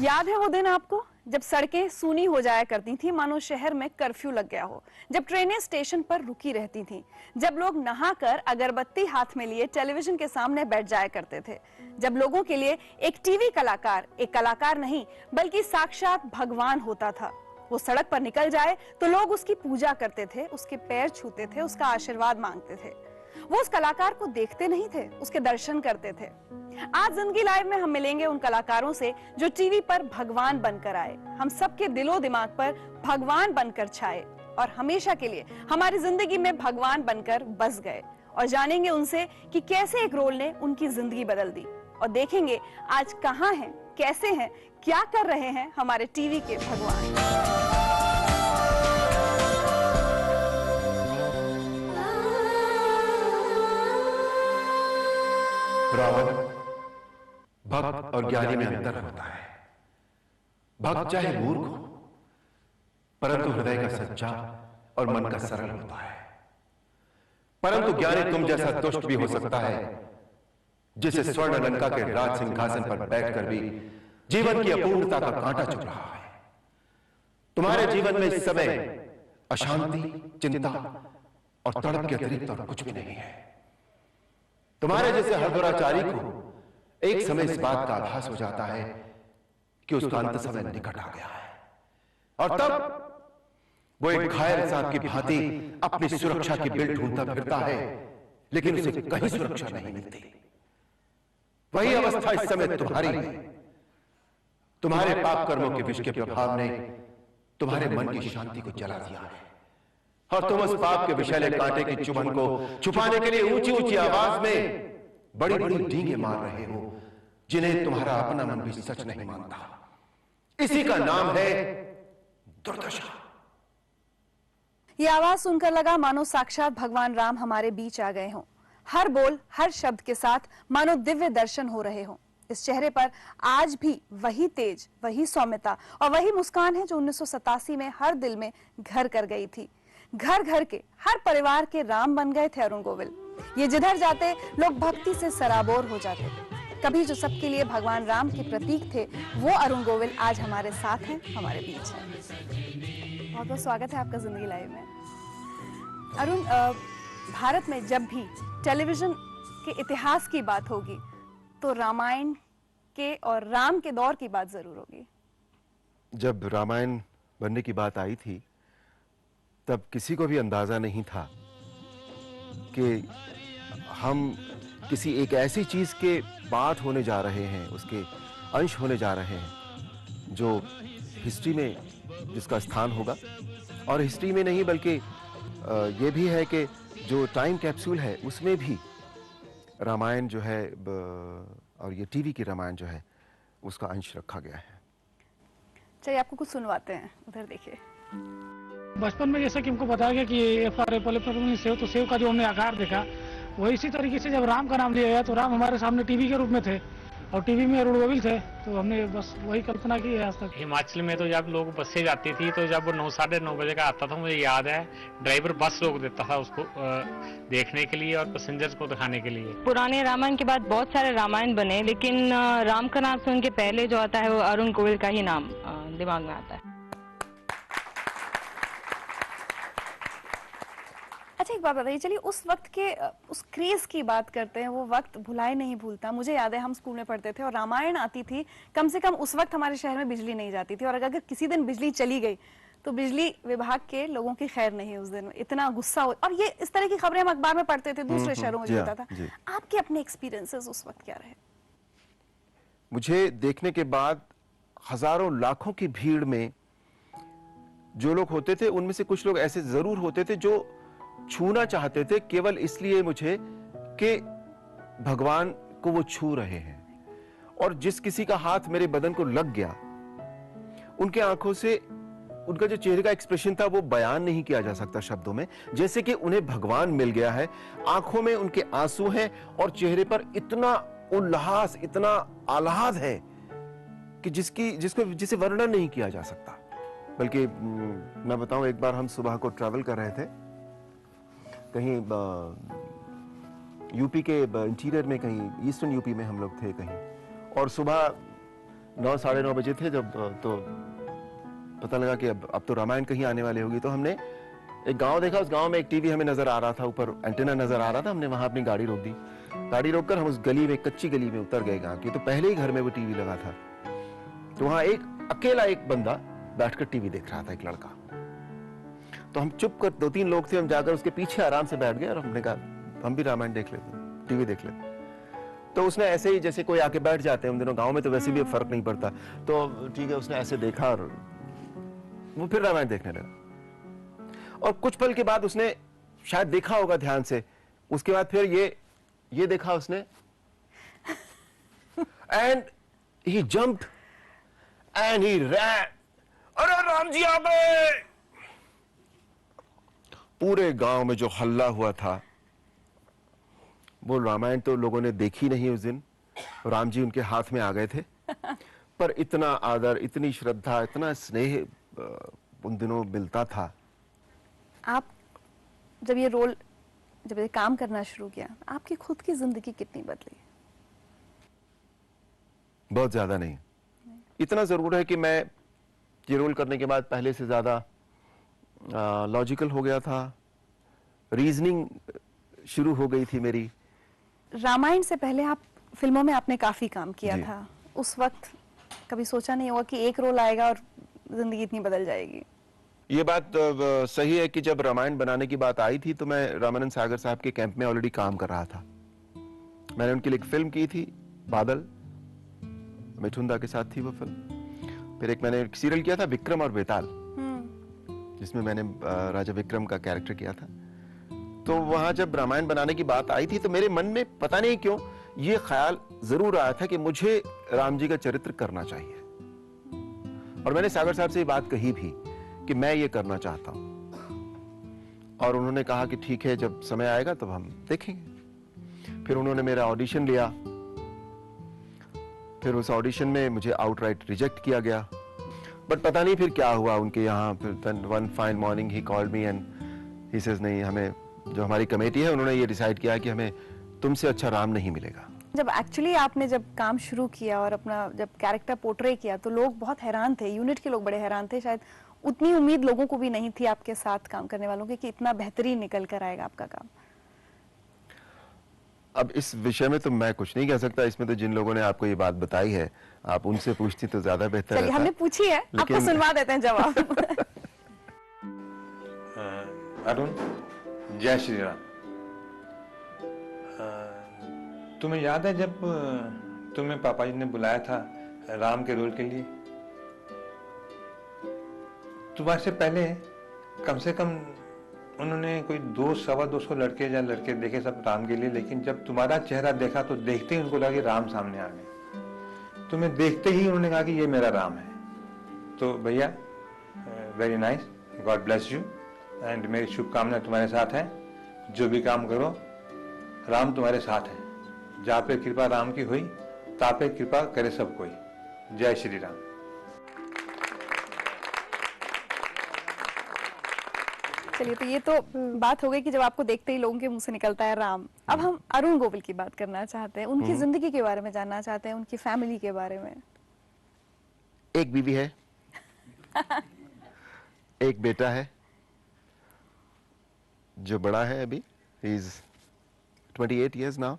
याद है वो दिन आपको, जब सड़कें सूनी हो जाया करती थी, मानो शहर में कर्फ्यू लग गया हो, जब ट्रेनें स्टेशन पर रुकी रहती थीं, जब लोग नहाकर अगरबत्ती हाथ में लिए टेलीविजन के सामने बैठ जाया करते थे, जब लोगों के लिए एक टीवी कलाकार एक कलाकार नहीं बल्कि साक्षात भगवान होता था। वो सड़क पर निकल जाए तो लोग उसकी पूजा करते थे, उसके पैर छूते थे, उसका आशीर्वाद मांगते थे। वो उस कलाकार को देखते नहीं थे, उसके दर्शन करते थे। आज जिंदगी लाइव में हम मिलेंगे उन कलाकारों से जो टीवी पर भगवान बनकर आए, हम सबके दिलो दिमाग पर भगवान बनकर छाए और हमेशा के लिए हमारी जिंदगी में भगवान बनकर बस गए। और जानेंगे उनसे कि कैसे एक रोल ने उनकी जिंदगी बदल दी, और देखेंगे आज कहां हैं, कैसे हैं, क्या कर रहे हैं हमारे टीवी के भगवान। रावण, भक्त और ज्ञानी में अंतर होता है। भक्त चाहे मूर्ख हो, परंतु हृदय का सच्चा और मन का सरल होता है। परंतु ज्ञानी तुम जैसा दुष्ट भी हो सकता है, जिसे स्वर्ण लंका के राज सिंहासन पर बैठकर भी जीवन की अपूर्णता का कांटा चुभ रहा है। तुम्हारे जीवन में इस समय अशांति, चिंता और तड़प के अतिरिक्त और कुछ भी नहीं है। तुम्हारे जैसे हर दुराचारी को एक समय इस बात का आभास हो जाता है कि उसका अंत समय निकट आ गया है, और तब वो एक घायल सांप की भांति अपनी सुरक्षा की बिल ढूंढता फिरता है, लेकिन उसे कहीं सुरक्षा नहीं मिलती। वही अवस्था इस समय तुम्हारी है। तुम्हारे पाप कर्मों के विष के प्रभाव ने तुम्हारे मन की शांति को जला दिया है, और तुम उस पाप के विषैले कांटे की चुभन को छुपाने के लिए ऊंची ऊंची आवाज में बड़ी बड़ी डींगे मार रहे हो, जिन्हें तुम्हारा अपना मन भी सच नहीं मानता। इसी का नाम है दुर्दशा। ये आवाज सुनकर लगा मानो साक्षात भगवान राम हमारे बीच आ गए हों। हर बोल, हर शब्द के साथ मानो दिव्य दर्शन हो रहे हों। इस चेहरे पर आज भी वही तेज, वही सौम्यता और वही मुस्कान है जो 1987 में हर दिल में घर कर गई थी। घर घर के हर परिवार के राम बन गए थे अरुण गोविल। ये जिधर जाते लोग भक्ति से सराबोर हो जाते थे। कभी जो सबके लिए भगवान राम के प्रतीक थे, वो अरुण गोविल आज हमारे साथ हैं, हमारे बीच हैं। बहुत बहुत स्वागत है आपका जिंदगी लाइव में। अरुण, भारत में जब भी टेलीविजन के इतिहास की बात होगी तो रामायण के और राम के दौर की बात जरूर होगी। जब रामायण बनने की बात आई थी, तब किसी को भी अंदाजा नहीं था कि हम किसी एक ऐसी चीज के बात होने जा रहे हैं, उसके अंश होने जा रहे हैं, जो हिस्ट्री में जिसका स्थान होगा। और हिस्ट्री में नहीं बल्कि ये भी है कि जो टाइम कैप्सूल है उसमें भी रामायण जो है और ये टीवी की रामायण जो है उसका अंश रखा गया है। चलिए आपको कुछ सुनवाते हैं, उधर देखिए। बचपन में जैसे कि हमको बताया गया कि FR सेव, तो सेव का जो हमने आकार देखा वही इसी तरीके से जब राम का नाम लिया गया तो राम हमारे सामने टीवी के रूप में थे और टीवी में अरुण गोविल थे, तो हमने बस वही कल्पना की है आज तक। हिमाचल में तो जब लोग बस से जाती थी तो जब वो 9 साढ़े 9 बजे का आता था, मुझे याद है ड्राइवर बस रोक देता था उसको देखने के लिए और पैसेंजर्स को दिखाने के लिए। पुराने रामायण के बाद बहुत सारे रामायण बने, लेकिन राम का नाम सुन के पहले जो आता है वो अरुण गोविल का ही नाम दिमाग में आता है। अच्छा, एक बात बताइए, चलिए उस वक्त के उस क्रेज की बात करते हैं। वो वक्त भुलाए नहीं भूलता। मुझे याद है हम स्कूल में पढ़ते थे और रामायण आती थी, कम से कम उस वक्त हमारे शहर में बिजली नहीं जाती थी, और अगर किसी दिन बिजली चली गई तो बिजली विभाग के लोगों की खैर नहीं। उस दिन इतना गुस्सा हो, और ये इस तरह की खबरें हम अखबार में पढ़ते थे, दूसरे शहरों में जो होता था। आपके अपने एक्सपीरियंसेस उस वक्त क्या रहे? मुझे देखने के बाद हजारों लाखों की भीड़ में जो लोग होते थे, उनमें से कुछ लोग ऐसे जरूर होते थे जो छूना चाहते थे केवल इसलिए मुझे कि भगवान को वो छू रहे हैं। और जिस किसी का हाथ मेरे बदन को लग गया, उनके आंखों से उनका जो चेहरे का एक्सप्रेशन था वो बयान नहीं किया जा सकता शब्दों में। जैसे कि उन्हें भगवान मिल गया है। आंखों में उनके आंसू हैं और चेहरे पर इतना उल्लास, इतना आह्लाद है कि जिसे वर्णन नहीं किया जा सकता। बल्कि मैं बताऊं, एक बार हम सुबह को ट्रैवल कर रहे थे, कहीं यूपी के इंटीरियर में, कहीं ईस्टर्न यूपी में हम लोग थे कहीं, और सुबह 9 साढ़े 9 बजे थे जब तो पता लगा कि अब तो रामायण कहीं आने वाली होगी। तो हमने एक गांव देखा, उस गांव में एक टीवी हमें नजर आ रहा था, ऊपर एंटीना नजर आ रहा था। हमने वहां अपनी गाड़ी रोक दी। गाड़ी रोककर हम उस गली में, कच्ची गली में उतर गए गांव की। तो पहले ही घर में वो टीवी लगा था। तो वहां अकेला एक बंदा बैठकर टीवी देख रहा था, एक लड़का। तो हम चुप कर, 2-3 लोग थे, हम जाकर उसके पीछे आराम से बैठ गए और हमने कहा हम भी रामायण देख लेते, टीवी देख लेते। तो उसने ऐसे ही, जैसे कोई आके बैठ जाते हैं उन दिनों गांव में, तो वैसे भी फर्क नहीं पड़ता। तो ठीक है, उसने ऐसे देखा और वो फिर रामायण देखने लगा। और कुछ पल के बाद उसने शायद देखा होगा ध्यान से, उसके बाद फिर ये देखा उसने, and he jumped and he ran. अरे राम जी आ गए! पूरे गांव में जो हल्ला हुआ था, वो रामायण तो लोगों ने देखी नहीं उस दिन। राम जी उनके हाथ में आ गए थे, पर इतना आदर, इतनी श्रद्धा, इतना स्नेह उन दिनों मिलता था। आप जब ये काम करना शुरू किया, आपकी खुद की जिंदगी कितनी बदली? बहुत ज्यादा नहीं। इतना जरूर है कि मैं ये रोल करने के बाद पहले से ज्यादा लॉजिकल हो गया था, रीजनिंग शुरू हो गई थी मेरी। रामायण से पहले आप फिल्मों में आपने काफी काम किया जी। था। उस वक्त कभी सोचा नहीं होगा कि एक रोल आएगा और जिंदगी इतनी बदल जाएगी? ये बात सही है कि जब रामायण बनाने की बात आई थी तो मैं रामानंद सागर साहब के कैंप में ऑलरेडी काम कर रहा था। मैंने उनके लिए एक फिल्म की थी, बादल, मिठुन दा के साथ थी वो फिल्म। फिर मैंने एक सीरियल किया था, विक्रम और बेताल, जिसमें मैंने राजा विक्रम का कैरेक्टर किया था। तो वहां जब रामायण बनाने की बात आई थी तो मेरे मन में पता नहीं क्यों ये ख्याल जरूर आया था कि मुझे राम जी का चरित्र करना चाहिए। और मैंने सागर साहब से ये बात कही भी कि मैं ये करना चाहता हूं। और उन्होंने कहा कि ठीक है, जब समय आएगा तब हम देखेंगे। फिर उन्होंने मेरा ऑडिशन लिया। फिर उस ऑडिशन में मुझे आउटराइट रिजेक्ट किया गया। बट पता नहीं फिर क्या हुआ उनके यहाँ। फिर one fine morning he called me and he says, नहीं, हमें, जो हमारी कमेटी है उन्होंने ये डिसाइड किया कि हमें तुमसे अच्छा राम नहीं मिलेगा। जब एक्चुअली आपने जब काम शुरू किया और अपना जब कैरेक्टर पोर्ट्रे किया तो लोग बहुत हैरान थे, यूनिट के लोग बड़े हैरान थे। शायद उतनी उम्मीद लोगों को भी नहीं थी आपके साथ काम करने वालों की कि इतना बेहतरीन निकल कर आएगा आपका काम। अब इस विषय में तो मैं कुछ नहीं कह सकता। इसमें तो जिन लोगों ने आपको ये बात बताई है, आप उनसे पूछती तो ज्यादा बेहतर चलिए, हमने पूछी है, आपको सुनवा देते हैं जवाब। अरुण, जय श्री राम। तुम्हें याद है जब तुम्हें पापा जी ने बुलाया था राम के रोल के लिए? तुम्हारे से पहले कम से कम उन्होंने कोई 200-225 लड़के या लड़के देखे सब राम के लिए, लेकिन जब तुम्हारा चेहरा देखा तो देखते ही उनको लगा कि राम सामने आ गए। तुम्हें देखते ही उन्होंने कहा कि ये मेरा राम है। तो भैया, very nice, God bless you, and मेरी शुभकामनाएं तुम्हारे साथ है। जो भी काम करो, राम तुम्हारे साथ है। जहाँ पे कृपा राम की हुई, ता पे कृपा करे सब कोई। जय श्री राम। चलिए, तो ये तो बात हो गई कि जब आपको देखते ही लोगों के मुंह से निकलता है राम। अब हम अरुण गोविल की बात करना चाहते हैं, उनकी जिंदगी के बारे में जानना चाहते हैं, उनकी फैमिली के बारे में। एक बीवी है, एक बेटा है जो बड़ा है अभी, ही इज 28 years नाउ।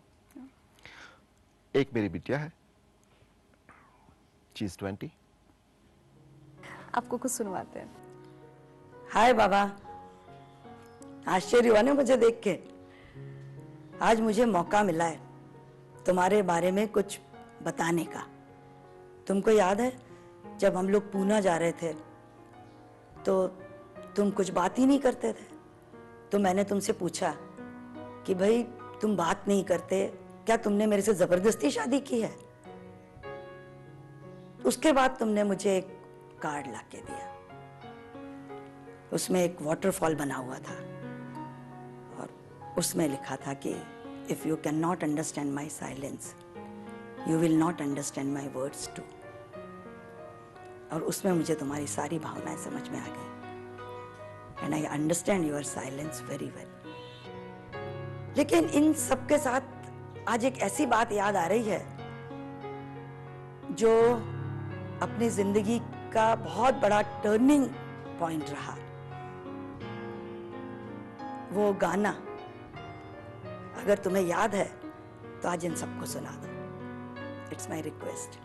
एक मेरी बिटिया है, शी इज 20। आपको कुछ सुनवाते हैं। हाय बाबा, आश्चर्य हुआ ना मुझे देख के। आज मुझे मौका मिला है तुम्हारे बारे में कुछ बताने का। तुमको याद है जब हम लोग पूना जा रहे थे तो तुम कुछ बात ही नहीं करते थे। तो मैंने तुमसे पूछा कि भाई तुम बात नहीं करते, क्या तुमने मेरे से जबरदस्ती शादी की है? उसके बाद तुमने मुझे एक कार्ड लाके दिया, उसमें एक वाटरफॉल बना हुआ था और उसमें लिखा था कि if you can not understand my silence, you will not understand my words too. और उसमें मुझे तुम्हारी सारी भावनाएं समझ में आ गई and I understand your silence very well. लेकिन इन सबके साथ आज एक ऐसी बात याद आ रही है जो अपनी जिंदगी का बहुत बड़ा टर्निंग पॉइंट रहा। वो गाना अगर तुम्हें याद है तो आज इन सबको सुना दो। It's my request.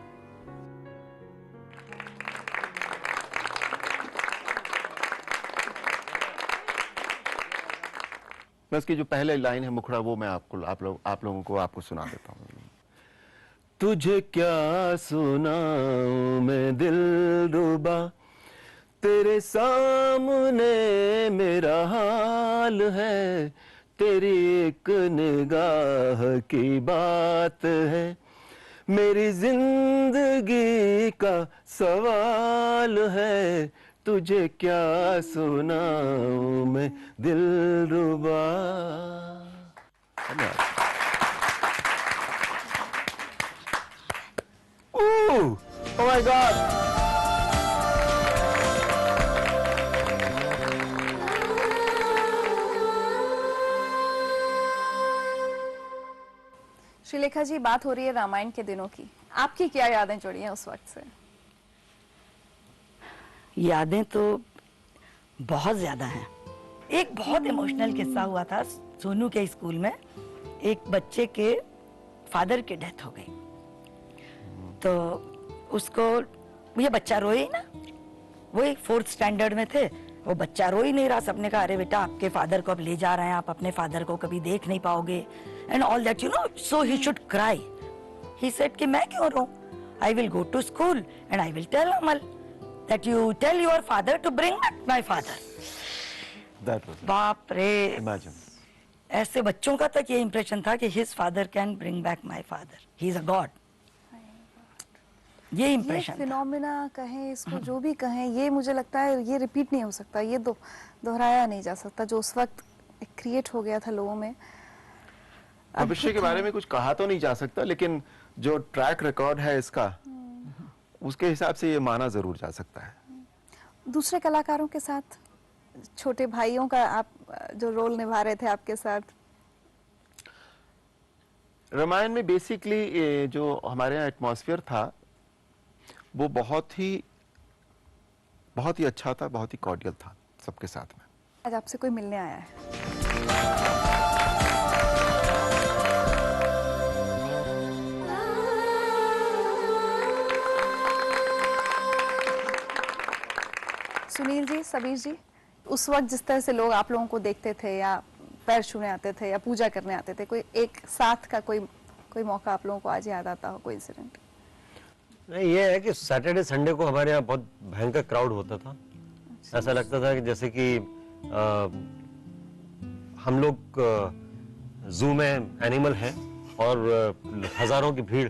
मैं उसकी जो पहले लाइन है मुखड़ा, वो मैं आप लोगों को आपको सुना देता हूँ। तुझे क्या सुनाऊं मैं दिलरुबा, तेरे सामने मेरा हाल है, तेरी एक निगाह की बात है, मेरी जिंदगी का सवाल है, तुझे क्या सुनाऊं मैं दिलरुबा। Oh my God! श्रीलेखा जी, बात हो रही है रामायण के दिनों की। आपकी क्या यादें जुड़ी हैं उस वक्त से? यादें तो बहुत ज्यादा हैं। एक बहुत इमोशनल किस्सा हुआ था सोनू के स्कूल में। एक बच्चे के फादर की डेथ हो गई, तो उसको, ये बच्चा रोए ही ना, वो एक 4th स्टैंडर्ड में थे, वो बच्चा रो ही नहीं रहा। सबने कहा अरे बेटा आपके फादर को अब ले जा रहे हैं, आप अपने फादर को कभी देख नहीं पाओगे and all that, you know, so he should cry. He said कि मैं क्यों रो, I will go to school and I will tell Amal that you tell your father to bring back my father. That was बाप रे, imagine. ऐसे बच्चों का तक ये इंप्रेशन था कि his father can bring back my father. He is a god. ये इंप्रेशन, फिनोमिना कहें इसको, जो भी कहें, ये मुझे लगता है ये रिपीट नहीं हो सकता, ये दोहराया नहीं जा सकता जो उस वक्त क्रिएट हो गया था लोगों में। भविष्य के बारे में कुछ कहा तो नहीं जा सकता, लेकिन जो ट्रैक रिकॉर्ड है इसका, उसके हिसाब से ये माना जरूर जा सकता है। दूसरे कलाकारों के साथ, छोटे भाइयों का आप जो रोल निभा रहे थे आपके साथ, रामायण में बेसिकली जो हमारे यहाँ एटमॉस्फेयर था वो बहुत ही अच्छा था, बहुत ही कॉर्डियल था सबके साथ में। आज आपसे कोई मिलने आया है। सुनील जी, सबीर जी, उस वक्त जिस तरह से लोग आप लोगों को देखते थे या पैर छूने आते थे या पूजा करने आते थे, कोई एक साथ का कोई मौका आप लोगों को आज याद आता हो, कोई इंसिडेंट? नहीं, ये है कि सैटरडे संडे को हमारे यहाँ बहुत भयंकर क्राउड होता था। ऐसा लगता था कि जैसे कि हम लोग जू में एनिमल हैं और हजारों की भीड़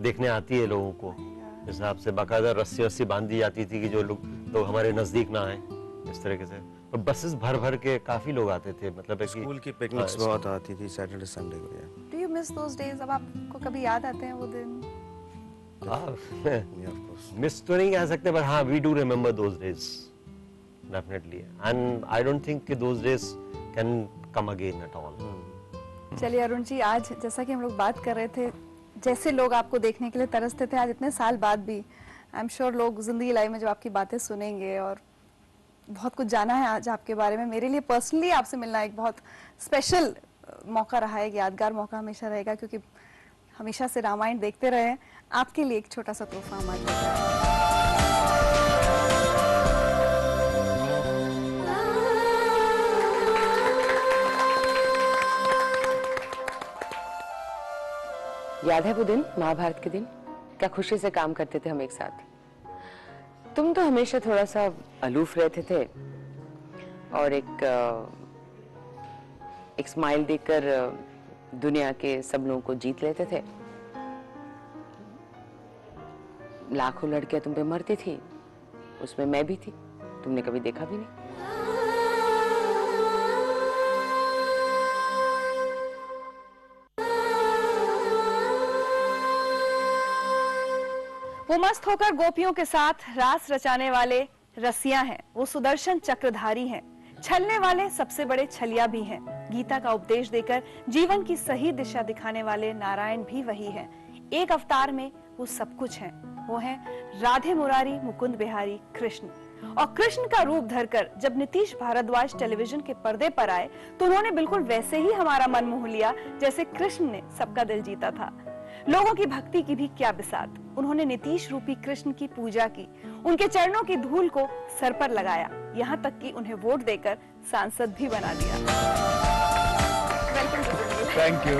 देखने आती है लोगों को। हिसाब से बाकायदा रस्सी बांध दी जाती थी कि जो लोग हमारे नजदीक ना आए, इस तरीके से। और बसेस भर के काफी लोग आते थे, मतलब स्कूल की पिकनिक्स बहुत आती थी सैटरडे संडे को। Do you miss those days? अब आपको कभी याद आते हैं वो दिन? मिस तो नहीं कह सकते, पर हाँ, we do remember those days definitely, and I don't think कि those days can come again at all. चलिए अरुण जी, आज जैसा कि हम लोग बात कर रहे थे, जैसे लोग आपको देखने के लिए तरसते थे, आज इतने साल बाद भी आई एम श्योर लोग जिंदगी लाइफ में जो आपकी बातें सुनेंगे, और बहुत कुछ जाना है आज आपके बारे में। मेरे लिए पर्सनली आपसे मिलना एक बहुत स्पेशल मौका रहा है, यादगार मौका हमेशा रहेगा, क्योंकि हमेशा से रामायण देखते रहे। आपके लिए एक छोटा सा तोहफा हमारे लिए। याद है वो दिन, महाभारत के दिन? क्या खुशी से काम करते थे हम एक साथ। तुम तो हमेशा थोड़ा सा अलूफ रहते थे और एक स्माइल देकर दुनिया के सब लोगों को जीत लेते थे। लाखों लड़कियां तुम पे मरती थी, उसमें मैं भी थी, तुमने कभी देखा भी नहीं। वो मस्त होकर गोपियों के साथ रास रचाने वाले रसिया हैं, वो सुदर्शन चक्रधारी हैं, छलने वाले सबसे बड़े छलिया भी हैं। गीता का उपदेश देकर जीवन की सही दिशा दिखाने वाले नारायण भी वही हैं। एक अवतार में वो सब कुछ हैं। वो हैं राधे मुरारी मुकुंद बिहारी कृष्ण। और कृष्ण का रूप धरकर जब नीतीश भारद्वाज टेलीविजन के पर्दे पर आए तो उन्होंने बिल्कुल वैसे ही हमारा मन मोह लिया जैसे कृष्ण ने सबका दिल जीता था। लोगों की भक्ति की भी क्या बिसात, उन्होंने नीतीश रूपी कृष्ण की पूजा की, उनके चरणों की धूल को सर पर लगाया, यहाँ तक कि उन्हें वोट देकर सांसद भी बना दिया। Thank you.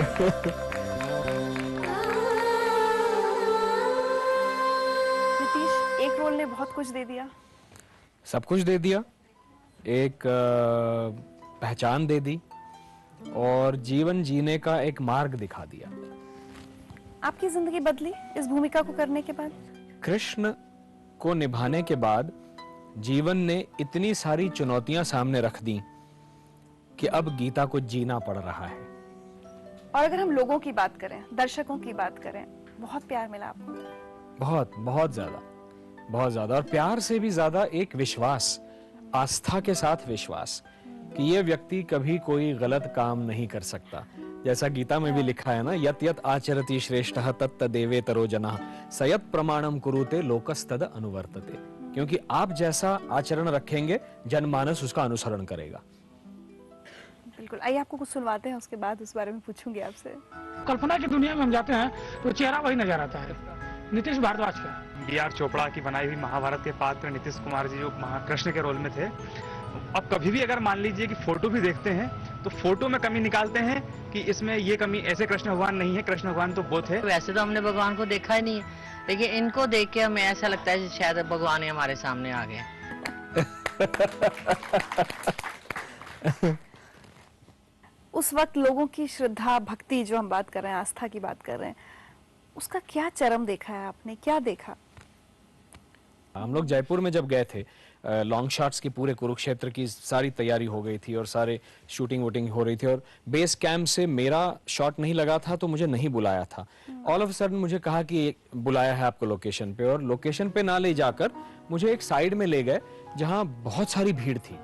नीतीश, एक रोल ने बहुत कुछ दे दिया। सब कुछ दे दिया, एक पहचान दे दी और जीवन जीने का एक मार्ग दिखा दिया। आपकी जिंदगी बदली इस भूमिका को करने के बाद? कृष्ण को निभाने के बाद जीवन ने इतनी सारी चुनौतियां सामने रख दी कि अब गीता को जीना पड़ रहा है। और अगर हम लोगों की बात करें, दर्शकों की बात करें, बहुत प्यार मिला आपको? बहुत ज्यादा और प्यार से भी ज्यादा एक विश्वास, आस्था के साथ विश्वास कि ये व्यक्ति कभी कोई गलत काम नहीं कर सकता। जैसा गीता में भी लिखा है ना, यत यत आचरति श्रेष्ठः तत्त देवेतरो जनः सयत प्रमाणम कुरुते लोकस्तद अनुवर्तते। क्योंकि आप जैसा आचरण रखेंगे जनमानस उसका अनुसरण करेगा। बिल्कुल, आइए आपको कुछ सुनवाते हैं, उसके बाद उस बारे में पूछूंगी आपसे। कल्पना की दुनिया में हम जाते हैं तो चेहरा वही नजर आता है, नीतीश भारद्वाज का। B.R. चोपड़ा की बनाई हुई महाभारत के पात्र नीतीश कुमार जी जो महाकृष्ण के रोल में थे। अब कभी भी अगर मान लीजिए कि फोटो भी देखते हैं तो फोटो में कमी निकालते हैं कि इसमें ये कमी, ऐसे कृष्ण भगवान नहीं है, कृष्ण भगवान तो वो थे। वैसे तो हमने भगवान को देखा ही नहीं है, लेकिन इनको देख के हमें ऐसा लगता है कि शायद भगवान ही हमारे सामने आ गए। उस वक्त लोगों की श्रद्धा भक्ति, जो हम बात कर रहे हैं, आस्था की बात कर रहे हैं, उसका क्या चरम देखा है आपने, क्या देखा? हम लोग जयपुर में जब गए थे, लॉन्ग शॉट्स की पूरे कुरुक्षेत्र की सारी तैयारी हो गई थी और सारे शूटिंग वूटिंग हो रही थी और बेस कैंप से मेरा शॉट नहीं लगा था तो मुझे नहीं बुलाया था। ऑल ऑफ सडन मुझे कहा कि बुलाया है आपको लोकेशन पे, और लोकेशन पे ना ले जाकर मुझे एक साइड में ले गए जहां बहुत सारी भीड़ थी।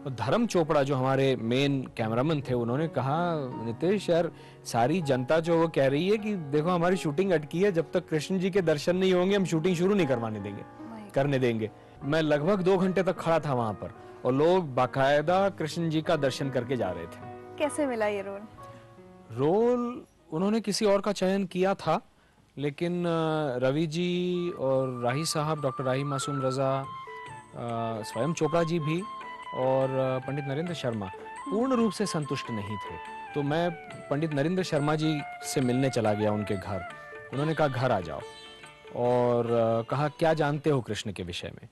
और धर्म चोपड़ा जो हमारे मेन कैमरामैन थे, उन्होंने कहा नीतीश यार, सारी जनता जो वो कह रही है कि देखो हमारी शूटिंग अटकी है, जब तक कृष्ण जी के दर्शन नहीं होंगे हम शूटिंग शुरू नहीं करने देंगे। मैं लगभग 2 घंटे तक खड़ा था वहां पर और लोग बाकायदा कृष्ण जी का दर्शन करके जा रहे थे। कैसे मिला ये रोल? उन्होंने किसी और का चयन किया था, लेकिन रवि जी और राही साहब, डॉक्टर राही मासूम रजा, स्वयं चोपड़ा जी भी और पंडित नरेंद्र शर्मा पूर्ण रूप से संतुष्ट नहीं थे। तो मैं पंडित नरेंद्र शर्मा जी से मिलने चला गया उनके घर। उन्होंने कहा घर आ जाओ और कहा क्या जानते हो कृष्ण के विषय में।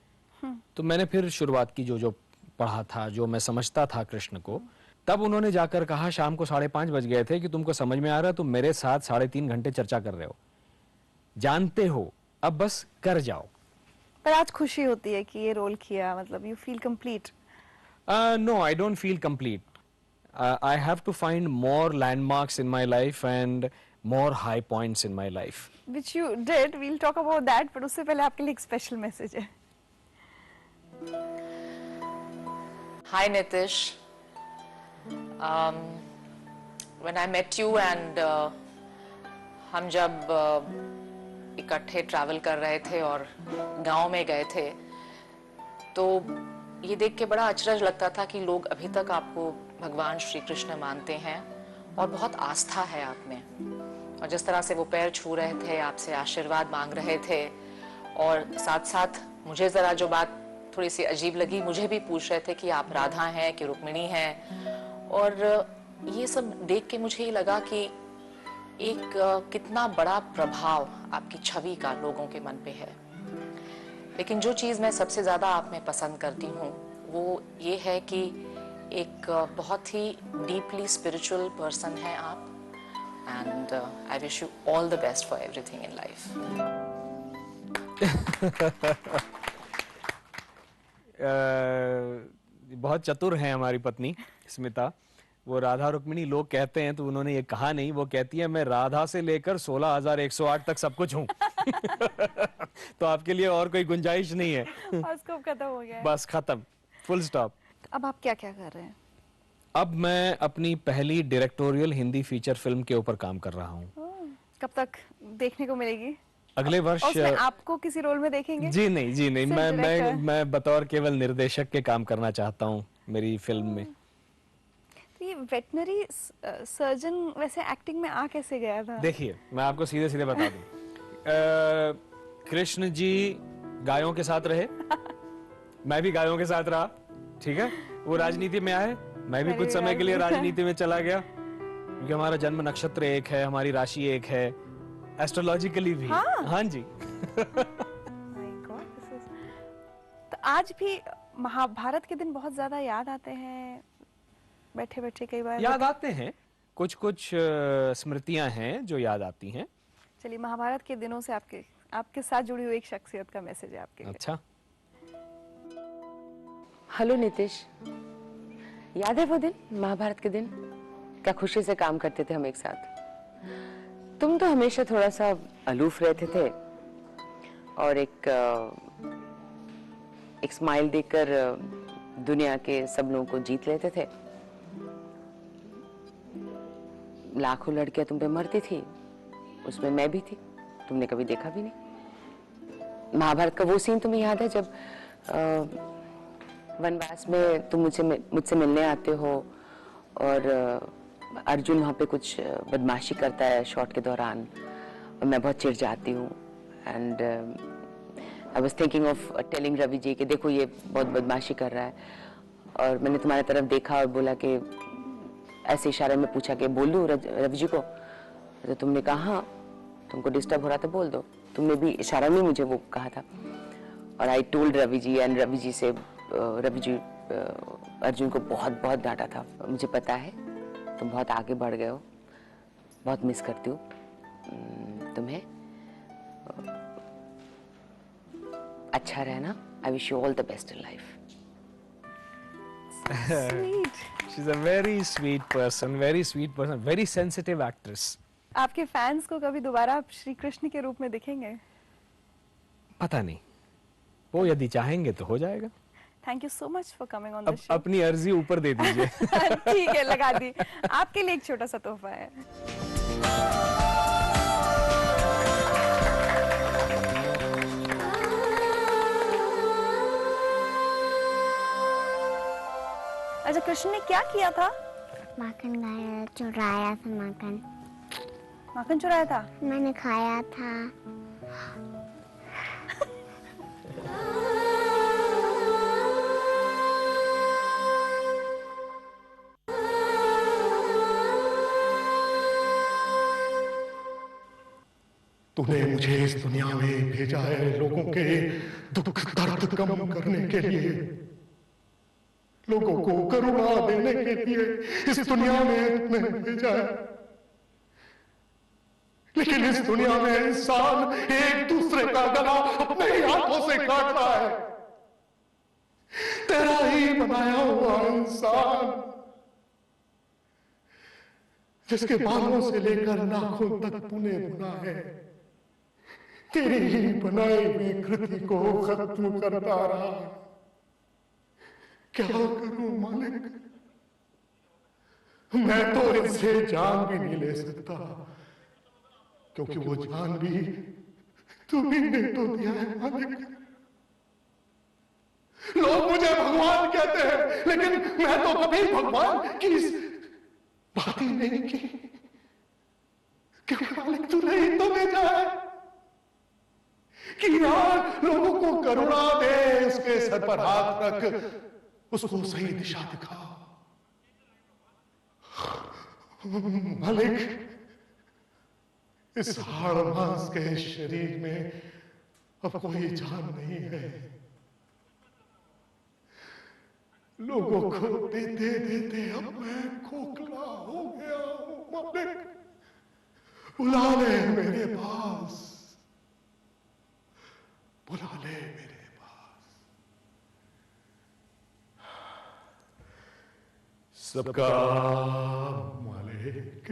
तो मैंने फिर शुरुआत की, जो पढ़ा था, जो मैं समझता था कृष्ण को। तब उन्होंने जाकर कहा, शाम को 5:30 बज गए थे, कि तुमको समझ में आ रहा है, तुम मेरे साथ 3.5 घंटे चर्चा कर रहे हो, जानते हो, अब बस कर जाओ। पर आज खुशी होती है कि ये रोल किया, मतलब you feel complete? No, I don't feel complete. I have to find more landmarks in my life and more high points in my life. Which you did. We'll talk about that. पर उससे पहले आपके लिए एक special message है। Hi Nitish. When I met you and हम जब इकट्ठे ट्रैवल कर रहे थे और गांव में गए थे, तो ये देख के बड़ा अचरज लगता था कि लोग अभी तक आपको भगवान श्री कृष्ण मानते हैं और बहुत आस्था है आप में। और जिस तरह से वो पैर छू रहे थे, आपसे आशीर्वाद मांग रहे थे, और साथ साथ मुझे जरा जो बात थोड़ी सी अजीब लगी, मुझे भी पूछ रहे थे कि आप राधा हैं कि रुक्मिणी हैं। और ये सब देख के मुझे ये लगा कि एक कितना बड़ा प्रभाव आपकी छवि का लोगों के मन पे है। लेकिन जो चीज़ मैं सबसे ज़्यादा आप में पसंद करती हूँ वो ये है कि एक बहुत ही डीपली स्पिरिचुअल पर्सन है आप। And I wish you all the best for everything in life. बहुत चतुर है हमारी पत्नी स्मिता। वो राधा रुक्मिणी लोग कहते हैं, तो उन्होंने ये कहा नहीं, वो कहती है मैं राधा से लेकर 16,108 तक सब कुछ हूँ। तो आपके लिए और कोई गुंजाइश नहीं है। स्कोप खत्म हो गया है। बस खत्म, फुल स्टॉप। अब आप क्या क्या कर रहे हैं? अब मैं अपनी पहली डायरेक्टोरियल हिंदी फीचर फिल्म के ऊपर काम कर रहा हूँ। कब तक देखने को मिलेगी? अगले वर्ष उसमें आपको किसी रोल में देखेंगे? जी नहीं सिर्फ मैं director? मैं बतौर केवल निर्देशक के काम करना चाहता हूँ मेरी फिल्म में। तो ये वेटनरी सर्जन वैसे एक्टिंग में आ कैसे गया था? देखिए मैं आपको सीधे सीधे बता दूं, कृष्ण जी गायों के साथ रहे, मैं भी गायों के साथ रहा, ठीक है। वो राजनीति में आए, मैं भी कुछ समय के लिए राजनीति में चला गया, क्योंकि हमारा जन्म नक्षत्र एक है, हमारी राशि एक है, एस्ट्रोलॉजिकली भी। हाँ जी। तो आज भी महाभारत के दिन बहुत ज्यादा याद आते हैं, बैठे बैठे कई बार याद आते हैं, कुछ कुछ स्मृतियां हैं जो याद आती हैं। चलिए, महाभारत के दिनों से आपके साथ जुड़ी हुई एक शख्सियत का मैसेज है आपके लिए। अच्छा। हेलो नीतीश, याद है वो दिन, महाभारत के दिन? क्या खुशी से काम करते थे हम एक साथ। तुम तो हमेशा थोड़ा सा अलूफ रहते थे और एक स्माइल देकर दुनिया के सब लोगों को जीत लेते थे। लाखों लड़कियां तुम पे मरती थी, उसमें मैं भी थी, तुमने कभी देखा भी नहीं। महाभारत का वो सीन तुम्हें याद है जब वनवास में तुम मुझसे मिलने आते हो और अर्जुन वहां पे कुछ बदमाशी करता है शॉट के दौरान और मैं बहुत चिढ़ जाती हूँ। And I was thinking of telling Ravi ji कि देखो ये बहुत बदमाशी कर रहा है, और मैंने तुम्हारी तरफ देखा और बोला कि ऐसे इशारे में पूछा कि बोल दूं रवि जी को, तो तुमने कहा हाँ, तुमको डिस्टर्ब हो रहा था बोल दो। तुमने भी इशारा में मुझे वो कहा था और I told Ravi ji, and Ravi ji से रवि जी अर्जुन को बहुत बहुत डांटा था। मुझे पता है तुम बहुत आगे बढ़ गए हो, बहुत मिस करती हूँ तुम्हें। अच्छा रहना। I wish you all the best in life. She's a very sweet person, very sensitive actress. आपके फैंस को कभी दोबारा आप श्री कृष्ण के रूप में दिखेंगे? पता नहीं, वो यदि चाहेंगे तो हो जाएगा। Thank you so much for coming on the show. अपनी अर्जी ऊपर दे दीजिए। ठीक है, लगा दी। आपके लिए एक छोटा सा तोहफा है। अच्छा, कृष्ण ने क्या किया था? माखन खाया, चुराया था माखन। माखन चुराया था? मैंने खाया था। तूने मुझे इस दुनिया में भेजा है लोगों के दुख दर्द कम करने के लिए, लोगों को करुणा देने के लिए इस दुनिया में तूने भेजा है। लेकिन इस दुनिया में इंसान एक दूसरे का गला अपने ही हाथों से काट रहा है। तेरा ही बनाया हुआ इंसान, जिसके बालों से लेकर नाखून तक तूने बुना है, तेरी ही बनाई हुई कृति को खत्म करता रहा। क्या करूं मालिक, मैं तो इससे जान भी नहीं ले सकता, क्योंकि वो जान भी तुम्ही तो दिया है मालिक। लोग मुझे भगवान कहते हैं, लेकिन मैं तो कभी भगवान की बात ही नहीं की, क्योंकि मालिक तूने ही तो भेजा है कि यार लोगों को करुणा दे, उसके सर पर हाथ रख, उसको सही दिशा दिखा। मालिक, इस हाड़ मांस के शरीर में अब कोई जान नहीं है। लोगों को देते देते अब मैं खोखला हो गया हूं। मालिक, बुला ले मेरे पास, बुला ले मेरे पास। सबका मालिक।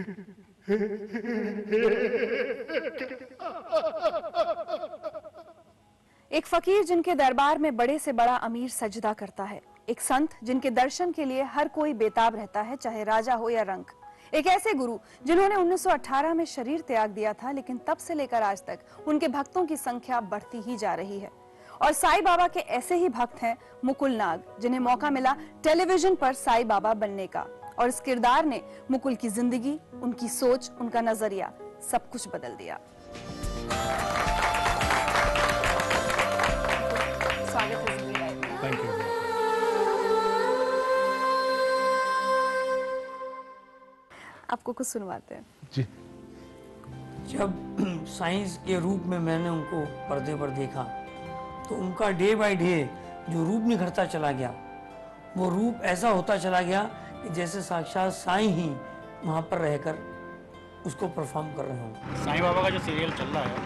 एक फकीर जिनके दरबार में बड़े से बड़ा अमीर सजदा करता है, एक संत जिनके दर्शन के लिए हर कोई बेताब रहता है, चाहे राजा हो या रंक, एक ऐसे गुरु जिन्होंने 1918 में शरीर त्याग दिया था, लेकिन तब से लेकर आज तक उनके भक्तों की संख्या बढ़ती ही जा रही है। और साईं बाबा के ऐसे ही भक्त हैं मुकुल नाग, जिन्हें मौका मिला टेलीविजन पर साईं बाबा बनने का, और इस किरदार ने मुकुल की जिंदगी, उनकी सोच, उनका नजरिया सब कुछ बदल दिया। स्वागत है जिंदगी लाइव में। Thank you. आपको कुछ सुनवाते हैं जी। जब साइंस के रूप में मैंने उनको पर्दे पर देखा तो उनका डे बाय डे जो रूप निखरता चला गया, वो रूप ऐसा होता चला गया कि जैसे साक्षात साईं ही वहाँ पर रहकर उसको परफॉर्म कर रहे हों। साईं बाबा का जो सीरियल चल रहा है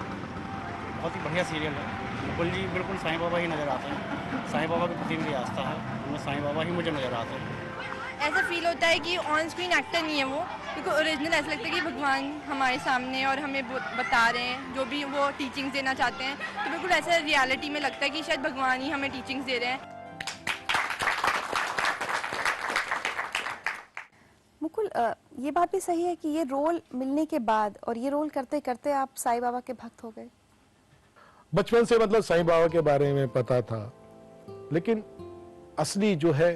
बहुत ही बढ़िया सीरियल है। मुकुल जी बिल्कुल साईं बाबा ही नज़र आते हैं। साईं बाबा के प्रति मेरी आस्था है, उनमें साईं बाबा ही मुझे नज़र आते हैं। ऐसा फील होता है कि ऑन स्क्रीन एक्टर नहीं है वो, क्योंकि ओरिजिनल ऐसा लगता है कि भगवान हमारे सामने और हमें बता रहे हैं जो भी वो टीचिंग्स देना चाहते हैं, तो बिल्कुल ऐसा रियलिटी में लगता है कि शायद भगवान ही हमें टीचिंग्स दे रहे हैं। मुकुल, ये बात भी सही है कि ये रोल मिलने के बाद और ये रोल करते करते आप साईं बाबा के भक्त हो गए? बचपन से मतलब साईं बाबा के बारे में पता था, लेकिन असली जो है,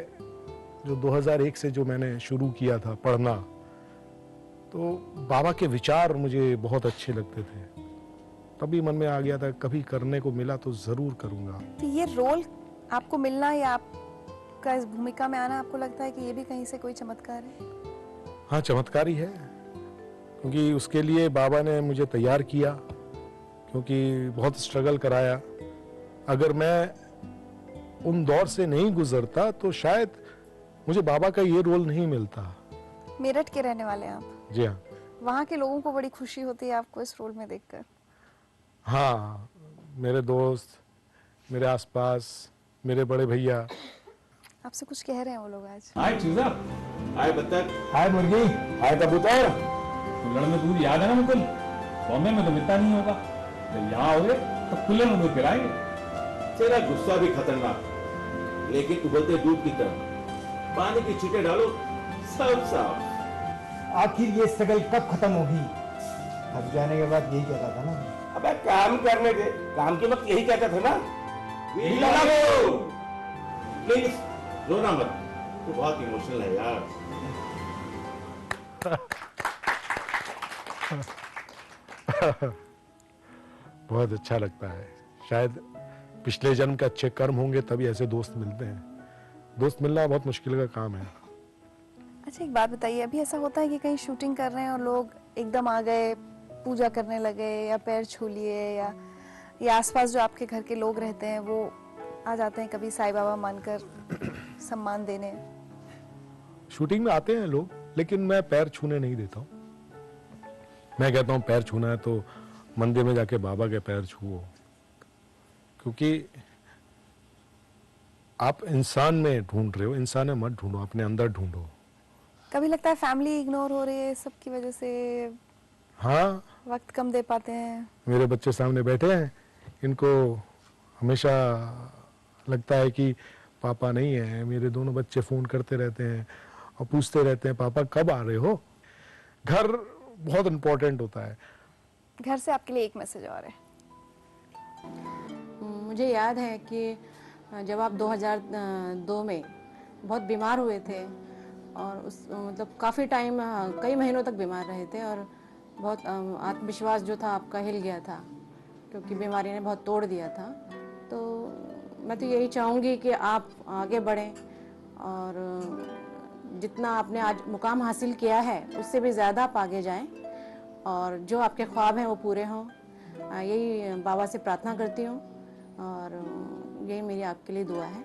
जो 2001 से जो मैंने शुरू किया था पढ़ना, तो बाबा के विचार मुझे बहुत अच्छे लगते थे। तभी मन में आ गया था कभी करने को मिला तो जरूर करूंगा। तो ये रोल आपको मिलना या आपका इस भूमिका में आना, आपको लगता है कि ये भी कहीं से कोई चमत्कार है? हाँ, चमत्कार ही है, क्योंकि उसके लिए बाबा ने मुझे तैयार किया, क्योंकि बहुत स्ट्रगल कराया। अगर मैं उन दौर से नहीं गुजरता तो शायद मुझे बाबा का ये रोल नहीं मिलता। मेरठ के रहने वाले हैं आप? जी हाँ। वहाँ के लोगों को बड़ी खुशी होती है आपको इस रोल में देखकर? हाँ, मेरे दोस्त, मेरे आसपास, मेरे बड़े भैया आपसे कुछ कह रहे हैं वो लोग आज। हाय चूजा, हाय बत्तख, हाय मुर्गी, हाय कबूतर। कुल्हड़ में दूध याद है ना मुकुल? बॉम्बे में तो मिलता नहीं होगा। जब यहाँ आओगे तो कुल्हड़ में दूध पिलाएंगे। तेरा गुस्सा भी खतरनाक, लेकिन उबलते दूध की तरह। पानी की छींटे डालो, सब साफ। आखिर ये स्ट्रगल कब खत्म होगी? थक जाने के बाद यही कहता था ना। अबे काम करने दे, काम के वक्त यही कहता था ना। प्लीज रोना मत, तो बहुत इमोशनल है यार। बहुत अच्छा लगता है। शायद पिछले जन्म के अच्छे कर्म होंगे तभी ऐसे दोस्त मिलते हैं। दोस्त मिलना बहुत मुश्किल का काम है। अच्छा, एक बात बताइए, अभी ऐसा होता है कि कहीं शूटिंग कर रहे हैं और लोग एकदम आ गए, पूजा करने लगे या पैर छू लिए, या आसपास जो आपके घर के लोग रहते हैं वो आ जाते हैं कभी साईं बाबा मानकर सम्मान देने? शूटिंग में आते हैं लोग, लेकिन मैं पैर छूने नहीं देता हूँ। मैं कहता हूँ पैर छूना है तो मंदिर में जाके बाबा के पैर छुओ, क्योंकि आप इंसान में ढूंढ रहे हो, इंसान में मत ढूंढो, अपने अंदर ढूंढो। कभी लगता है फैमिली इग्नोर हो रही है सबकी वजह से? हाँ, वक्त कम दे पाते हैं। मेरे बच्चे सामने बैठे हैं, इनको हमेशा लगता है कि पापा नहीं है। मेरे दोनों बच्चे फोन करते रहते हैं और पूछते रहते हैं पापा कब आ रहे हो। घर बहुत इम्पोर्टेंट होता है। घर से आपके लिए एक मैसेज और है। मुझे याद है कि जब आप 2002 में बहुत बीमार हुए थे और उस मतलब काफ़ी टाइम, कई महीनों तक बीमार रहे थे और बहुत आत्मविश्वास जो था आपका हिल गया था, क्योंकि बीमारी ने बहुत तोड़ दिया था। तो मैं तो यही चाहूँगी कि आप आगे बढ़ें और जितना आपने आज मुकाम हासिल किया है उससे भी ज़्यादा आप आगे जाएं और जो आपके ख्वाब हैं वो पूरे हों। यही बाबा से प्रार्थना करती हूँ और यही मेरी आपके लिए दुआ है।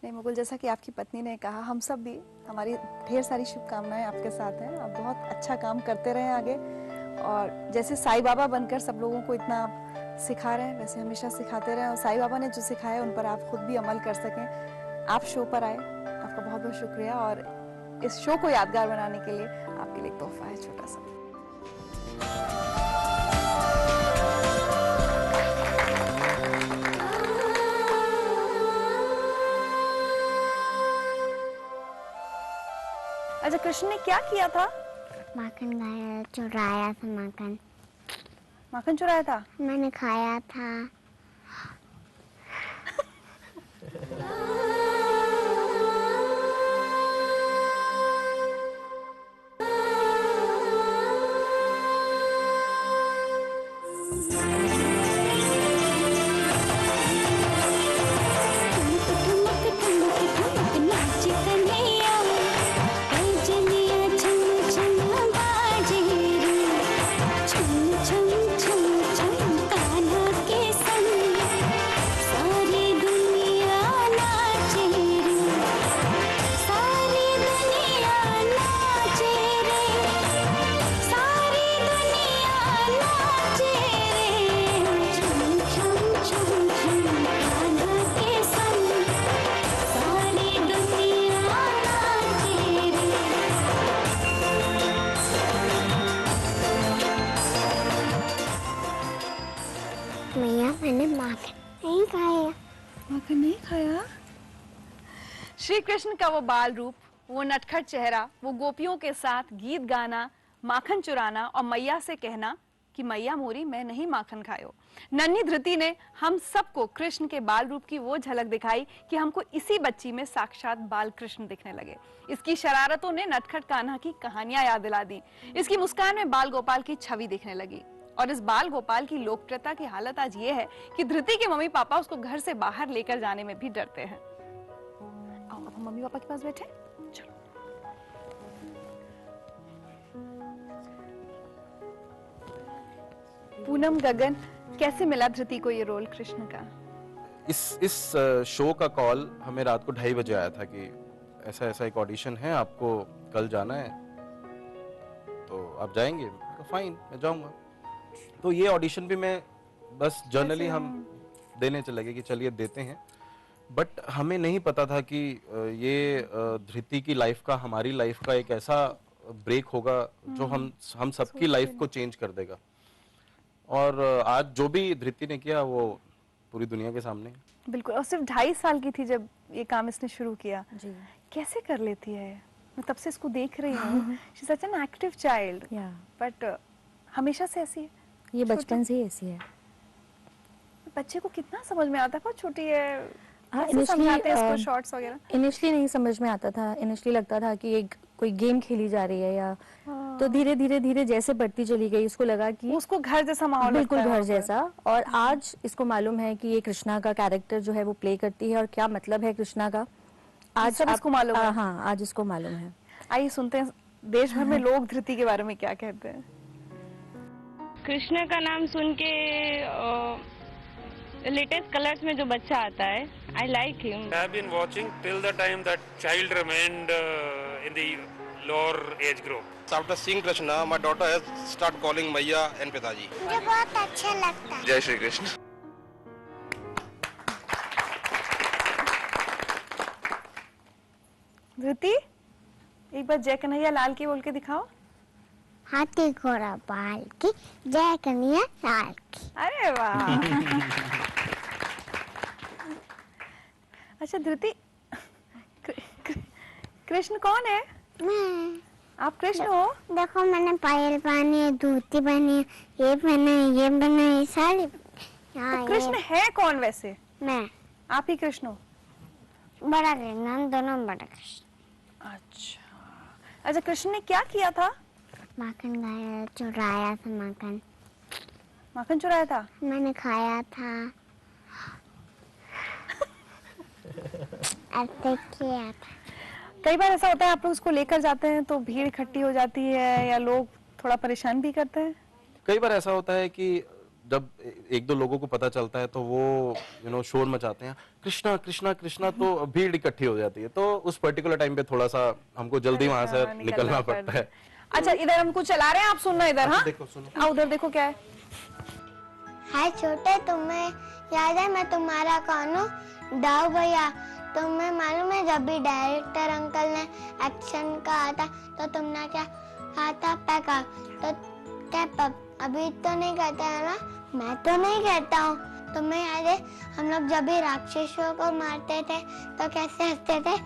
नहीं मुकुल, जैसा कि आपकी पत्नी ने कहा, हम सब भी, हमारी ढेर सारी शुभकामनाएं आपके साथ हैं। आप बहुत अच्छा काम करते रहें आगे, और जैसे साईं बाबा बनकर सब लोगों को इतना सिखा रहे हैं वैसे हमेशा सिखाते रहें, और साईं बाबा ने जो सिखाया उन पर आप खुद भी अमल कर सकें। आप शो पर आए, आपका बहुत बहुत शुक्रिया, और इस शो को यादगार बनाने के लिए आपके लिए एक तोहफा है छोटा सा। अच्छा, कृष्ण ने क्या किया था? माखन खाया, चुराया था माखन। माखन चुराया था? मैंने खाया था। मैंने माखन नहीं खाया। माखन नहीं खाया? श्री कृष्ण का वो बाल रूप, वो नटखट चेहरा, वो गोपियों के साथ गीत गाना, माखन चुराना और मैया से कहना कि मैया मोरी मैं नहीं माखन खायो। नन्ही धृति ने हम सबको कृष्ण के बाल रूप की वो झलक दिखाई कि हमको इसी बच्ची में साक्षात बाल कृष्ण दिखने लगे। इसकी शरारतों ने नटखट कान्हा की कहानियां याद दिला दी। इसकी मुस्कान में बाल गोपाल की छवि दिखने लगी। और इस बाल गोपाल की लोकप्रियता की हालत आज ये है कि धृति के मम्मी पापा उसको घर से बाहर लेकर जाने में भी डरते हैं। आओ अब हम मम्मी पापा के पास बैठे। चलो। पूनम, गगन, कैसे मिला धृति को ये रोल कृष्ण का? इस शो का कॉल हमें रात को 2:30 बजे आया था कि ऐसा ऐसा एक ऑडिशन है, आपको कल जाना है, तो आप जाएंगे? तो फाइन, मैं जाऊंगा। तो ये ऑडिशन भी मैं बस जनरली हम देने चले गए कि चलिए देते हैं, बट हमें नहीं पता था कि ये धृति की लाइफ का, हमारी लाइफ का एक ऐसा ब्रेक होगा जो हम सबकी लाइफ को चेंज कर देगा। और आज जो भी धृति ने किया वो पूरी दुनिया के सामने। बिल्कुल। और सिर्फ 2.5 साल की थी जब ये काम इसने शुरू किया। जी। कैसे कर लेती है? मैं तब से इसको देख रही हूँ। She is such an active child. But हमेशा से ऐसी है? ये बचपन से ही ऐसी है। बच्चे को कितना समझ में आता है? बहुत छोटी है। हाँ, इनिशियली नहीं समझ में आता था। इनिशियली लगता था कि एक कोई गेम खेली जा रही है या तो धीरे धीरे जैसे बढ़ती चली गई उसको लगा कि उसको घर जैसा माहौल बिल्कुल घर जैसा। और आज इसको मालूम है कि ये कृष्णा का कैरेक्टर जो है वो प्ले करती है और क्या मतलब है कृष्णा का। आज सब इसको मालूम है। हाँ, आज इसको मालूम है। आइए सुनते हैं देश भर में लोग धृति के बारे में क्या कहते हैं। कृष्णा का नाम सुन के लेटेस्ट कलर्स में जो बच्चा आता है, I like him. I have been watching till the time that child remained in the lower age group. After seeing Krishna, my daughter has started calling Maiya and Pitaji. मुझे बहुत अच्छा लगता है। जय श्री कृष्ण। धृति, एक बार जय कन्हैया लाल की बोल के दिखाओ। हाथी घोड़ा बाल की, जय कन्हैया लाल की। अरे वाह। अच्छा धृति, कृष्ण कौन है? मैं। आप कृष्ण हो? देखो मैंने पायल पहनी है, धोती पहनी है, ये पहना है, ये पहना है, साड़ी। तो कृष्ण है कौन वैसे? मैं। आप ही कृष्ण हो? बड़ा कृष्ण, हम दोनों बड़ा कृष्ण। अच्छा, कृष्ण ने क्या किया था? माखन खाया, चुराया था माखन। माखन चुराया था? मैंने खाया था। ऐसे किया था। कई बार ऐसा होता है आप लोग उसको लेकर जाते हैं तो भीड़ इकट्ठी हो जाती है या लोग थोड़ा परेशान भी करते हैं? कई बार ऐसा होता है कि जब एक दो लोगों को पता चलता है तो वो शोर मचाते हैं, कृष्णा कृष्णा कृष्णा, तो भीड़ इकट्ठी हो जाती है। तो उस पर्टिकुलर टाइम पे थोड़ा सा हमको जल्दी वहां से निकलना पड़ता है। अच्छा, इधर हम कुछ चला रहे हैं, आप सुनना इधर। हाँ देखो, सुनो। आओ उधर देखो क्या है। हाय छोटे, तुम्हें याद है मैं तुम्हारा कौन हूँ? दाऊ भैया। तुम्हें मालूम है जब भी डायरेक्टर अंकल ने एक्शन का आता तो तुमने क्या कहा था? पैका। तो क्या अभी तो नहीं कहते है ना? मैं तो नहीं कहता हूँ। तुम्हें याद है हम लोग जब भी राक्षसों को मारते थे तो कैसे हंसते थे?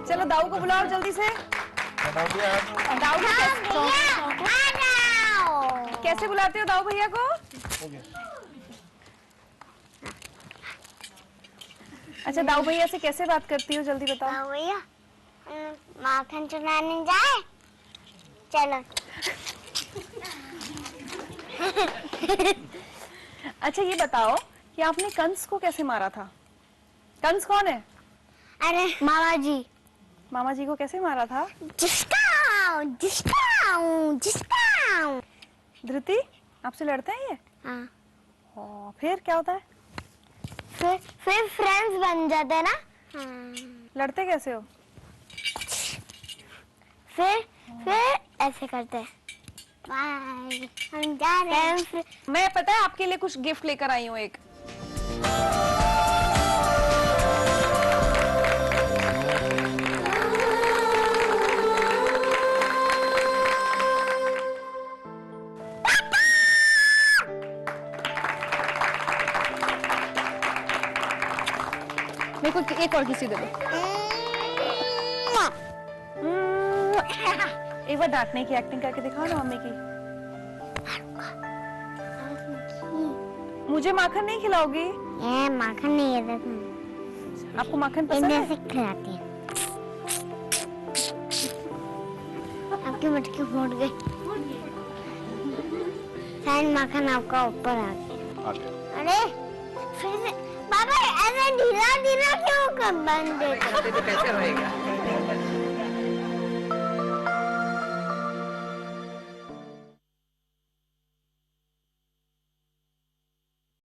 चलो दाऊ को बुलाओ जल्दी से। दाऊ कैसे बुलाते हो दाऊ भैया को? अच्छा दाऊ भैया से कैसे बात करती हो जल्दी बताओ। दाऊ भैया माखन चुराने जाए चलो। अच्छा ये बताओ कि आपने कंस को कैसे मारा था? कंस कौन है? अरे मामा जी। मामा जी को कैसे मारा था? धृति आपसे लड़ते हैं ये? हाँ। फिर क्या होता है? फिर फ्रेंड्स बन जाते हैं ना। लड़ते कैसे हो? फिर ऐसे करते हैं। बाय हम जा रहे हैं। मैं पता है आपके लिए कुछ गिफ्ट लेकर आई हूँ एक। मेरे को एक और किसी दे दो। एक बार डांटने की एक्टिंग करके दिखाओ ना मम्मी की। मुझे माखन नहीं खिलाओगी? माखन नहीं है। आपको माखन पसंद है? खिलाती है। आपकी मटकी फूट गई। शायद माखन आपका ऊपर आ गया। अरे फिर बाबा ऐसे ढीला ढीला क्यों कर बंद देते? कैसे होएगा?